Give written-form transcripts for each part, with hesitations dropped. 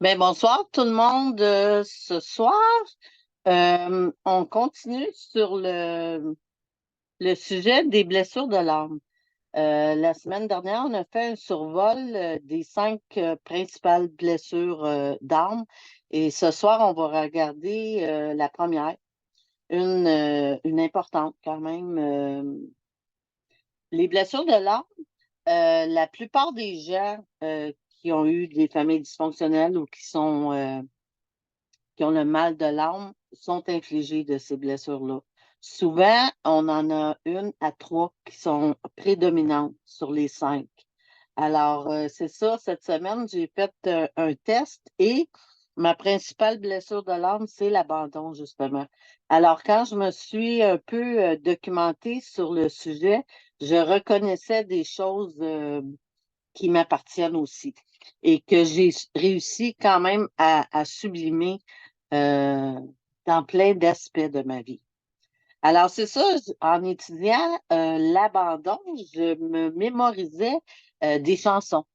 Ben, bonsoir tout le monde. Ce soir, on continue sur le sujet des blessures de l'âme. La semaine dernière, on a fait un survol des cinq principales blessures d'âme. Et ce soir, on va regarder la première, une importante quand même. Les blessures de l'âme, la plupart des gens qui ont eu des familles dysfonctionnelles ou qui ont le mal de l'âme sont infligés de ces blessures-là. Souvent, on en a une à trois qui sont prédominantes sur les cinq. Alors, c'est ça, cette semaine, j'ai fait un test et ma principale blessure de l'âme, c'est l'abandon, justement. Alors, quand je me suis un peu documentée sur le sujet, je reconnaissais des choses qui m'appartiennent aussi et que j'ai réussi quand même à sublimer euh, dans plein d'aspects de ma vie. Alors, c'est ça, en étudiant l'abandon, je me mémorisais des chansons.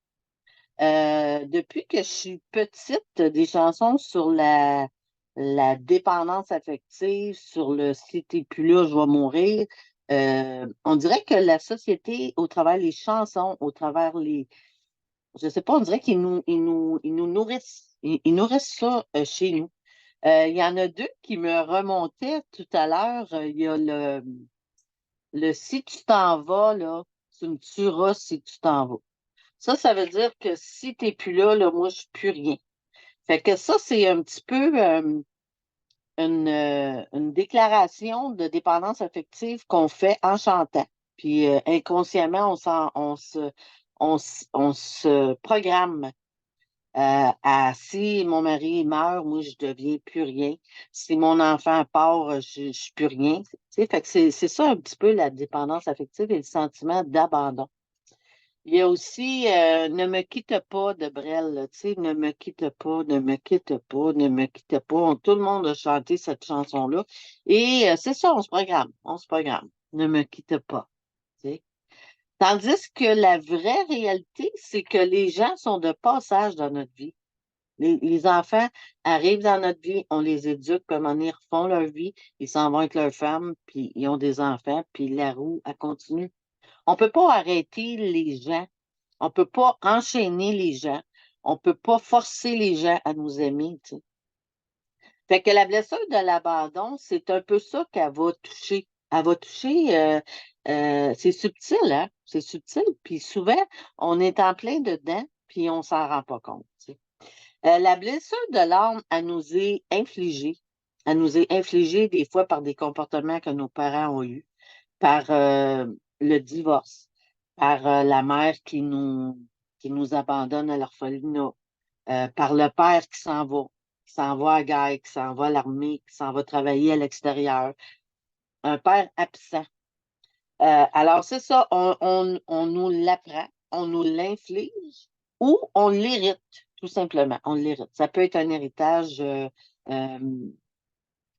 Depuis que je suis petite, des chansons sur la dépendance affective, sur le si t'es plus là, je vais mourir. On dirait que la société, au travers les chansons, au travers je sais pas, on dirait qu'ils nous nourrissent. Ils nourrissent ça chez nous. Il y en a deux qui me remontaient tout à l'heure. Il y a le si tu t'en vas, là, tu me tueras si tu t'en vas. Ça veut dire que si tu n'es plus là, là, moi, je suis plus rien. Fait que ça, c'est un petit peu une déclaration de dépendance affective qu'on fait en chantant. Puis inconsciemment, on se programme si mon mari meurt, moi, je deviens plus rien. Si mon enfant part, je suis plus rien. Tu sais, fait que c'est ça un petit peu la dépendance affective et le sentiment d'abandon. Il y a aussi Ne me quitte pas de Brel, là, tu sais, ne me quitte pas, ne me quitte pas, ne me quitte pas. Tout le monde a chanté cette chanson-là. Et c'est ça, on se programme. Ne me quitte pas. Tu sais. Tandis que la vraie réalité, c'est que les gens sont de passage dans notre vie. Les enfants arrivent dans notre vie, on les éduque, puis à un moment donné, ils refont leur vie, ils s'en vont avec leur femme, puis ils ont des enfants, puis la roue, elle continue. On ne peut pas arrêter les gens, on ne peut pas enchaîner les gens, on ne peut pas forcer les gens à nous aimer, tu sais. Fait que la blessure de l'abandon, c'est un peu ça qu'elle va toucher. Elle va toucher, c'est subtil, hein? C'est subtil, puis souvent, on est en plein dedans, puis on s'en rend pas compte, tu sais. La blessure de l'âme, elle nous est infligée. Elle nous est infligée des fois par des comportements que nos parents ont eus, par le divorce, par la mère qui nous abandonne à l'orphelinat, par le père qui s'en va à la guerre, qui s'en va à l'armée, qui s'en va travailler à l'extérieur, un père absent. Alors, c'est ça, on nous l'apprend, on nous l'inflige ou on l'hérite, tout simplement. On l'hérite. Ça peut être un héritage euh,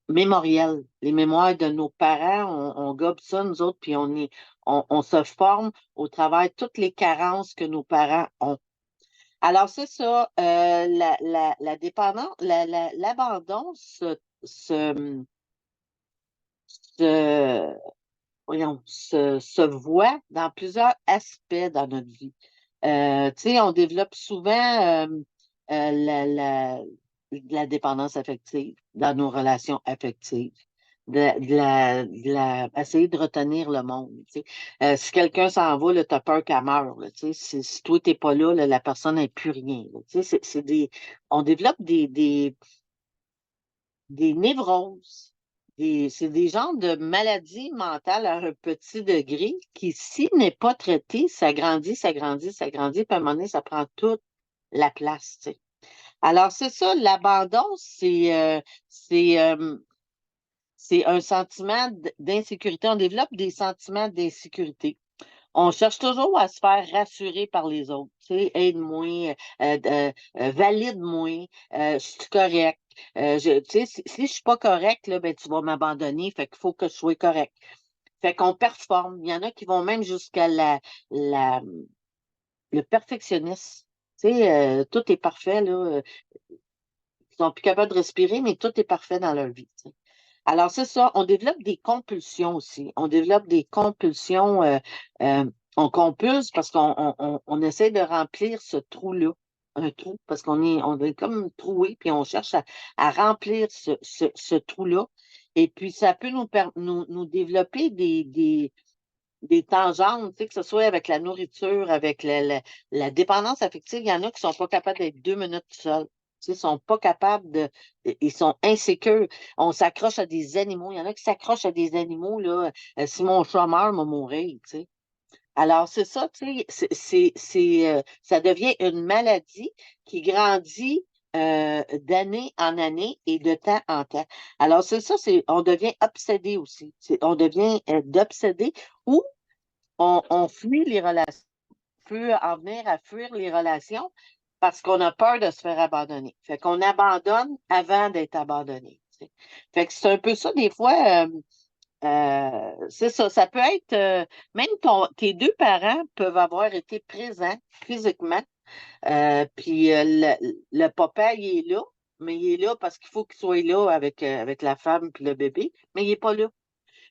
mémoriel. Les mémoires de nos parents, on gobe ça, nous autres, puis on se forme au travers de toutes les carences que nos parents ont. Alors, c'est ça, la dépendance, l'abandon se, se voit dans plusieurs aspects dans notre vie. Tu sais, on développe souvent la dépendance affective dans nos relations affectives. Essayer de retenir le monde. Tu sais. Si quelqu'un s'en va, tu as peur qu'elle meure. Là, tu sais. Si toi, tu n'es pas là, la personne n'est plus rien. Là. Tu sais, on développe des névroses. C'est des genres de maladies mentales à un petit degré qui, s'il n'est pas traité, ça grandit, ça grandit, ça grandit, puis à un moment donné, ça prend toute la place. Tu sais. Alors, c'est ça, l'abandon, c'est un sentiment d'insécurité. On développe des sentiments d'insécurité. On cherche toujours à se faire rassurer par les autres. Tu sais, aide-moi, valide-moi, je suis correct. Tu sais, si je suis pas correct, là, ben, tu vas m'abandonner, fait qu'il faut que je sois correct. Fait qu'on performe. Il y en a qui vont même jusqu'à la, le perfectionnisme. Tu sais, tout est parfait, là. sont plus capables de respirer, mais tout est parfait dans leur vie. Tu sais. Alors, c'est ça. On développe des compulsions aussi. On développe des compulsions. Euh, on compulse parce qu'on essaie de remplir ce trou-là. Un trou, parce on est comme troué, puis on cherche à remplir ce trou-là. Et puis, ça peut nous développer des tangentes, tu sais, que ce soit avec la nourriture, avec la dépendance affective. Il y en a qui ne sont pas capables d'être 2 minutes seuls. Tu sais, ils sont pas capables ils sont insécures. On s'accroche à des animaux. Il y en a qui s'accrochent à des animaux, là. Si mon chat meurt, m'a mourir, tu sais. Alors, c'est ça, tu sais, ça devient une maladie qui grandit d'année en année et de temps en temps. Alors, c'est ça, on devient obsédé aussi. On devient d'obsédé ou on fuit les relations, peut en venir à fuir les relations parce qu'on a peur de se faire abandonner. Fait qu'on abandonne avant d'être abandonné. Tu sais. Fait que c'est un peu ça, des fois, c'est ça. Ça peut être, même tes deux parents peuvent avoir été présents physiquement, puis le papa, il est là, mais il est là parce qu'il faut qu'il soit là avec la femme puis le bébé, mais il n'est pas là.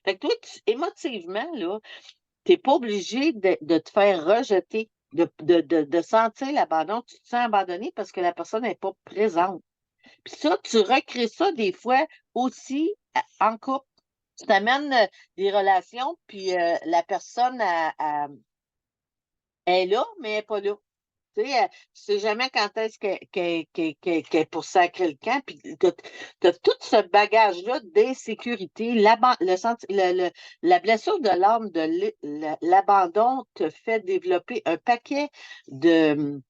Fait que toi, émotivement, là, tu n'es pas obligé de te faire rejeter, de sentir l'abandon. Tu te sens abandonné parce que la personne n'est pas présente. Puis ça, tu recrées ça des fois aussi en couple. Tu t'amènes des relations, puis la personne est là, mais elle n'est pas là. Tu sais, tu sais jamais quand est-ce qu'elle est pour sacrer le camp, puis tu as tout ce bagage-là d'insécurité. La blessure de l'âme, l'abandon te fait développer un paquet de,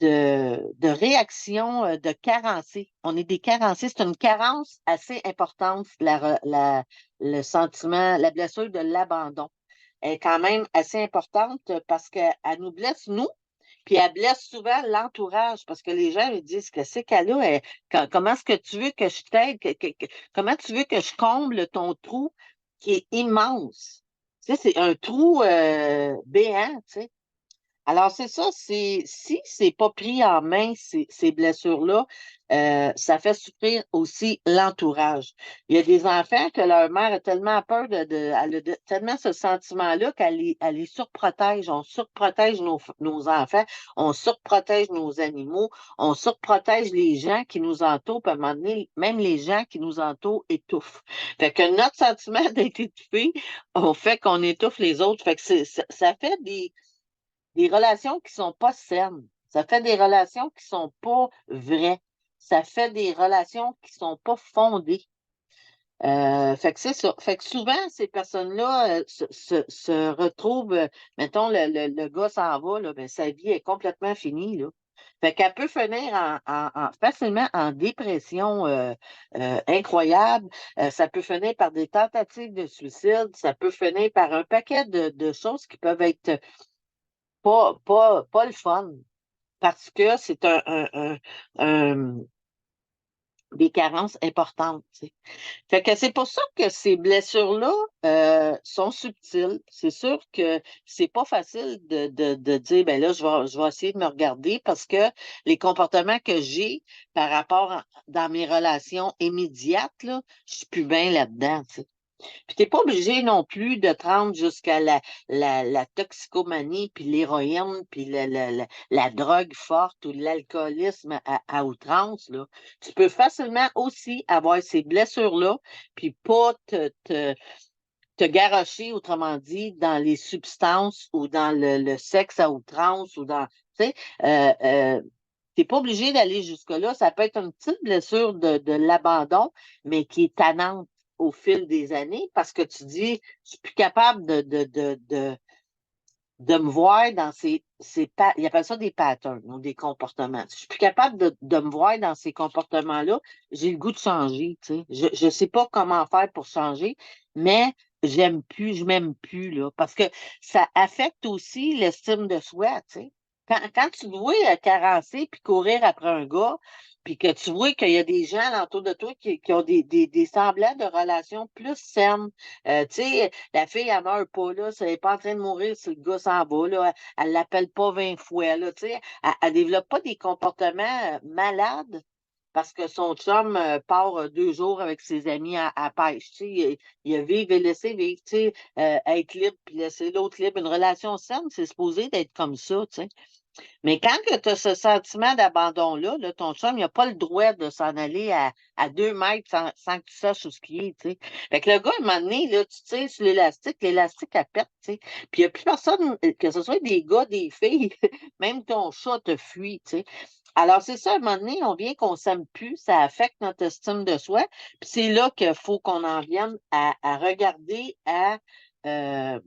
de réactions, de carencées. On est des carencés. C'est une carence assez importante, le sentiment, la blessure de l'abandon. Elle est quand même assez importante parce qu'elle nous blesse, nous, puis elle blesse souvent l'entourage parce que les gens me disent que c'est qu'elle a, comment est-ce que tu veux que je t'aide? Comment tu veux que je comble ton trou qui est immense? Tu sais, c'est un trou béant, tu sais. Alors, c'est ça, si c'est pas pris en main, ces blessures-là, ça fait souffrir aussi l'entourage. Il y a des enfants que leur mère a tellement peur elle a tellement ce sentiment-là elle les surprotège. On surprotège nos enfants, on surprotège nos animaux, on surprotège les gens qui nous entourent, puis à un moment donné, même les gens qui nous entourent étouffent. Fait que notre sentiment d'être étouffé, on fait qu'on étouffe les autres. Fait que ça fait des relations qui sont pas saines. Ça fait des relations qui sont pas vraies. Ça fait des relations qui sont pas fondées. Fait que c'est ça. Fait que souvent, ces personnes-là se retrouvent, mettons, le gars s'en va, là, ben, sa vie est complètement finie, là. Fait qu'elle peut finir facilement en dépression incroyable. Ça peut finir par des tentatives de suicide. Ça peut finir par un paquet de choses qui peuvent être pas le fun, parce que c'est un- des carences importantes. Tu sais. Fait que c'est pour ça que ces blessures-là sont subtiles. C'est sûr que c'est pas facile de dire, ben là, je vais essayer de me regarder parce que les comportements que j'ai par rapport dans mes relations immédiates, là, je suis plus bien là-dedans. Tu sais. Puis t'es pas obligé non plus de te rendre jusqu'à la toxicomanie, puis l'héroïne, puis la drogue forte ou l'alcoolisme à outrance, là. Tu peux facilement aussi avoir ces blessures-là, puis pas te garrocher, autrement dit, dans les substances ou dans le sexe à outrance ou dans, tu sais, t'es pas obligé d'aller jusque-là. Ça peut être une petite blessure de l'abandon, mais qui est tannante au fil des années parce que tu dis, je suis plus capable de me voir dans ils appellent ça des patterns ou des comportements. Je suis plus capable de me voir dans ces comportements-là. J'ai le goût de changer, tu sais. Je sais pas comment faire pour changer, mais j'aime plus, je m'aime plus, là. Parce que ça affecte aussi l'estime de soi, tu sais. Quand tu dois carencer puis courir après un gars, puis que tu vois qu'il y a des gens autour de toi qui ont des semblants de relations plus saines, tu sais, la fille, elle meurt pas, là. Elle n'est pas en train de mourir si le gars s'en va, là. Elle l'appelle pas 20 fois, là, tu sais. Elle développe pas des comportements malades parce que son chum part 2 jours avec ses amis à pêche. Tu sais, il a vivre et laisser vivre, tu sais, être libre puis laisser l'autre libre. Une relation saine, c'est supposé d'être comme ça, tu sais. Mais quand tu as ce sentiment d'abandon-là, là, ton chum, il n'a pas le droit de s'en aller à 2 mètres sans que tu saches où ce qu'il est, tu sais. Fait que le gars, à un moment donné, là, tu tires sur l'élastique, elle pète, tu sais. Puis il n'y a plus personne, que ce soit des gars, des filles, même ton chat te fuit, tu sais. Alors, c'est ça, à un moment donné, on vient qu'on s'aime plus, ça affecte notre estime de soi. Puis c'est là qu'il faut qu'on en vienne à regarder, à euh,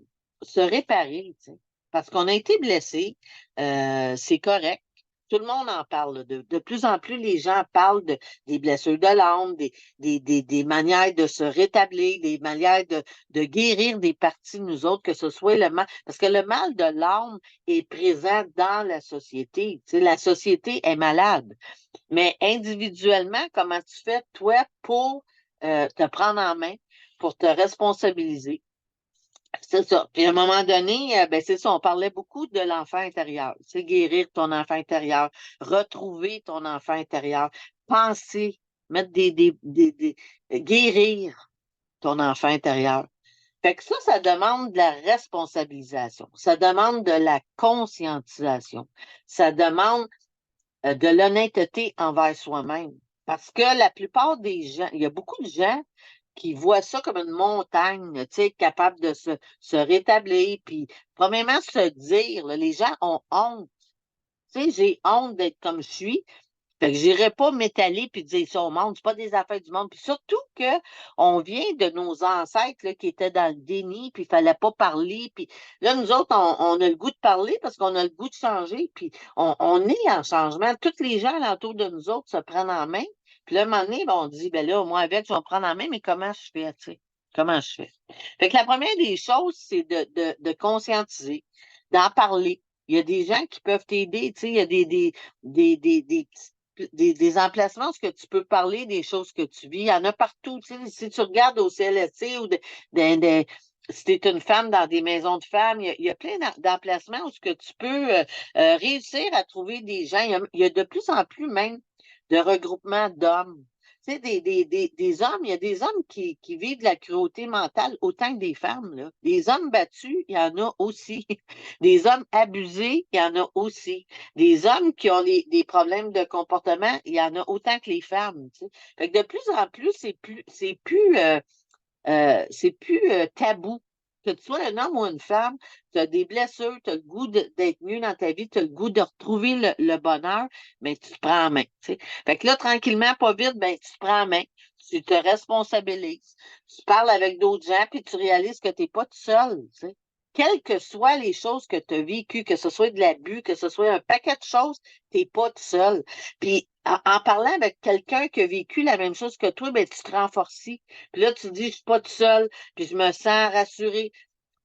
se réparer, tu sais. Parce qu'on a été blessé, c'est correct. Tout le monde en parle. Là. De plus en plus, les gens parlent des blessures de l'âme, des manières de se rétablir, des manières de guérir des parties de nous autres, que ce soit le mal. Parce que le mal de l'âme est présent dans la société. Tu sais, la société est malade. Mais individuellement, comment tu fais, toi, pour te prendre en main, pour te responsabiliser? C'est ça. Puis à un moment donné, ben c'est ça, on parlait beaucoup de l'enfant intérieur. C'est guérir ton enfant intérieur, retrouver ton enfant intérieur, penser, mettre guérir ton enfant intérieur. Fait que ça demande de la responsabilisation. Ça demande de la conscientisation. Ça demande de l'honnêteté envers soi-même. Parce que la plupart des gens, il y a beaucoup de gens qui voient ça comme une montagne, tu sais, capable de se rétablir. Puis, premièrement, se dire, là, les gens ont honte. Tu sais, j'ai honte d'être comme je suis. Fait que j'irai pas m'étaler puis dire ça au monde. C'est pas des affaires du monde. Puis surtout que on vient de nos ancêtres là, qui étaient dans le déni, puis il fallait pas parler. Puis là, nous autres, on a le goût de parler parce qu'on a le goût de changer. Puis on est en changement. Tous les gens alentour de nous autres se prennent en main. Puis là, à un moment donné, ben, on dit, ben là, moi avec, je vais me prendre en main, mais comment je fais, tu sais? Comment je fais? Fait que la première des choses, c'est de conscientiser, d'en parler. Il y a des gens qui peuvent t'aider, tu sais, il y a des emplacements où tu peux parler des choses que tu vis. Il y en a partout. Tu sais, si tu regardes au CLSC ou si tu es une femme dans des maisons de femmes, il y a plein d'emplacements où ce que tu peux réussir à trouver des gens. Il y a de plus en plus même de regroupements d'hommes. Tu sais, des hommes, il y a des hommes qui vivent de la cruauté mentale autant que des femmes, là. Des hommes battus, il y en a aussi. Des hommes abusés, il y en a aussi. Des hommes qui ont des problèmes de comportement, il y en a autant que les femmes. Tu sais. Fait que de plus en plus, c'est plus tabou. Que tu sois un homme ou une femme, tu as des blessures, tu as le goût d'être mieux dans ta vie, tu as le goût de retrouver le bonheur, mais tu te prends en main. Tu sais. Fait que là, tranquillement, pas vite, ben, tu te prends en main, tu te responsabilises, tu parles avec d'autres gens, puis tu réalises que tu n'es pas tout seul. Tu sais. Quelles que soient les choses que tu as vécues, que ce soit de l'abus, que ce soit un paquet de choses, tu n'es pas tout seul. Puis en parlant avec quelqu'un qui a vécu la même chose que toi, ben, tu te renforces. Puis là, tu te dis, je suis pas tout seul, puis je me sens rassurée,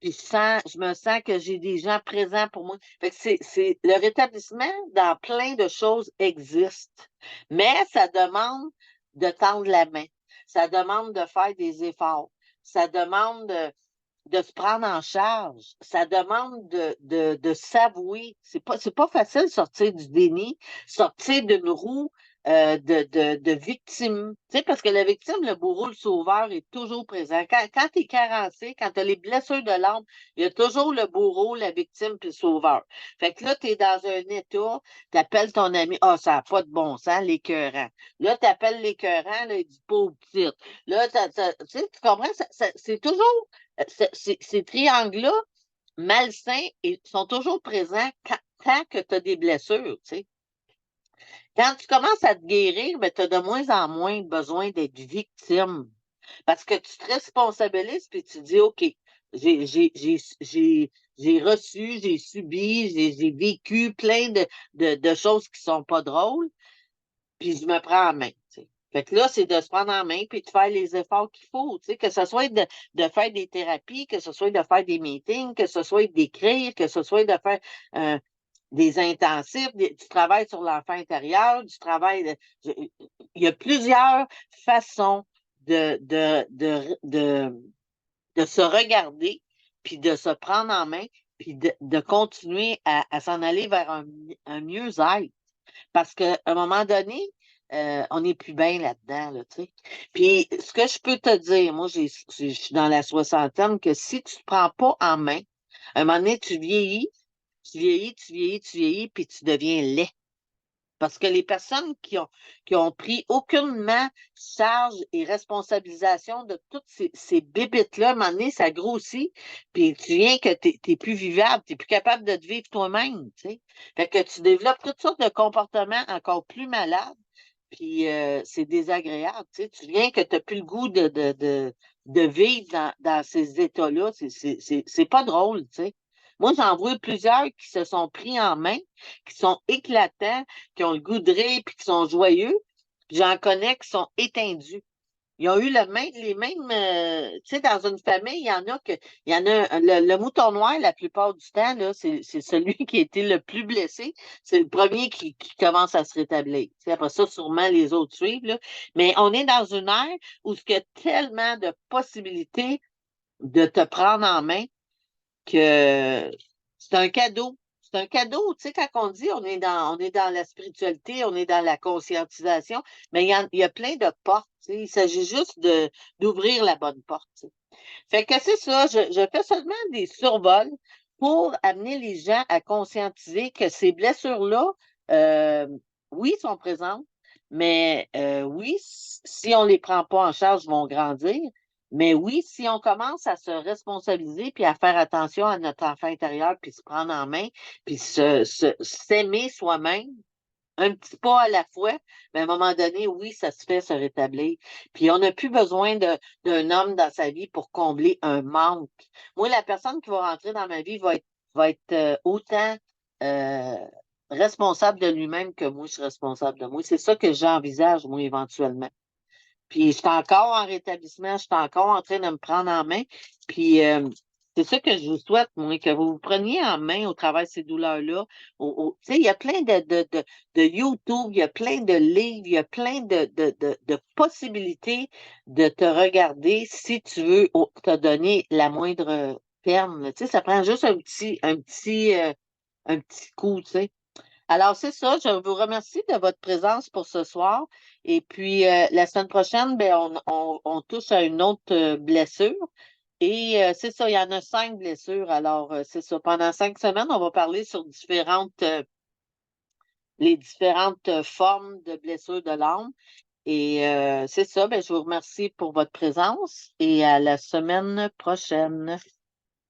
puis je me sens que j'ai des gens présents pour moi. Fait que le rétablissement dans plein de choses existe, mais ça demande de tendre la main, ça demande de faire des efforts, ça demande de se prendre en charge. Ça demande de s'avouer. C'est pas facile de sortir du déni, sortir d'une roue de victime. Tu sais, parce que la victime, le bourreau, le sauveur est toujours présent. Quand tu es carencé, quand tu as les blessures de l'âme, il y a toujours le bourreau, la victime puis le sauveur. Fait que là, tu es dans un état, tu appelles ton ami, ah, ça n'a pas de bon sens, l'écœurant. Là, tu appelles l'écœurant, là, il dit pauvre petite. Là, tu sais, tu comprends? C'est toujours ces triangles-là malsains sont toujours présents tant que tu as des blessures. Tu sais. Quand tu commences à te guérir, ben, tu as de moins en moins besoin d'être victime. Parce que tu te responsabilises puis tu dis, OK, j'ai j'ai- j'ai- j'ai- j'ai reçu, j'ai subi, j'ai vécu plein de choses qui sont pas drôles puis je me prends en main. Tu sais. Fait que là, c'est de se prendre en main puis de faire les efforts qu'il faut, tu sais, que ce soit de faire des thérapies, que ce soit de faire des meetings, que ce soit d'écrire, que ce soit de faire des intensifs, du travail sur l'enfant intérieur, du travail il y a plusieurs façons de se regarder, puis de se prendre en main, puis de continuer à s'en aller vers un mieux-être. Parce qu'à un moment donné, on n'est plus bien là-dedans, là, tu sais. Puis, ce que je peux te dire, moi, je suis dans la soixantaine, que si tu ne te prends pas en main, à un moment donné, tu vieillis, tu vieillis, tu vieillis, tu vieillis, puis tu deviens laid. Parce que les personnes qui ont pris aucunement charge et responsabilisation de toutes ces bébites-là, à un moment donné, ça grossit, puis tu viens que tu n'es plus vivable, tu n'es plus capable de te vivre toi-même, tu sais. Fait que tu développes toutes sortes de comportements encore plus malades, puis c'est désagréable, tu sais. Tu viens que tu n'as plus le goût de vivre dans ces états-là. C'est pas drôle, tu sais. Moi, j'en vois plusieurs qui se sont pris en main, qui sont éclatants, qui ont le goût de rire, puis qui sont joyeux. Puis j'en connais qui sont étendus. Ils ont eu les mêmes, tu sais, dans une famille, il y en a, le mouton noir, la plupart du temps, là, c'est celui qui a été le plus blessé. C'est le premier qui commence à se rétablir. Tu sais, après ça, sûrement les autres suivent, là. Mais on est dans une ère où il y a tellement de possibilités de te prendre en main que c'est un cadeau. C'est un cadeau, tu sais, quand on dit on est dans la spiritualité, on est dans la conscientisation, mais il y a plein de portes, tu sais. Il s'agit juste d'ouvrir la bonne porte, tu sais. Fait que c'est ça, je fais seulement des survols pour amener les gens à conscientiser que ces blessures-là, euh, oui, sont présentes, mais oui, si on ne les prend pas en charge, vont grandir. Mais oui, si on commence à se responsabiliser puis à faire attention à notre enfant intérieur, puis se prendre en main, puis s'aimer soi-même, un petit pas à la fois, mais à un moment donné, oui, ça se fait se rétablir. Puis on n'a plus besoin d'un homme dans sa vie pour combler un manque. Moi, la personne qui va rentrer dans ma vie va être autant euh, responsable de lui-même que moi, je suis responsable de moi. C'est ça que j'envisage, moi, éventuellement. Puis je suis encore en rétablissement, je suis encore en train de me prendre en main. Puis c'est ça que je vous souhaite, moi, que vous vous preniez en main au travers de ces douleurs-là. Tu sais, il y a plein de YouTube, il y a plein de livres, il y a plein de possibilités de te regarder si tu veux te donner la moindre peine, là. Tu sais, ça prend juste un petit coup, tu sais. Alors, c'est ça. Je vous remercie de votre présence pour ce soir. Et puis, la semaine prochaine, ben, on touche à une autre blessure. Et c'est ça, il y en a 5 blessures. Alors, c'est ça. Pendant 5 semaines, on va parler sur les différentes formes de blessures de l'âme. Et c'est ça. Ben, je vous remercie pour votre présence et à la semaine prochaine.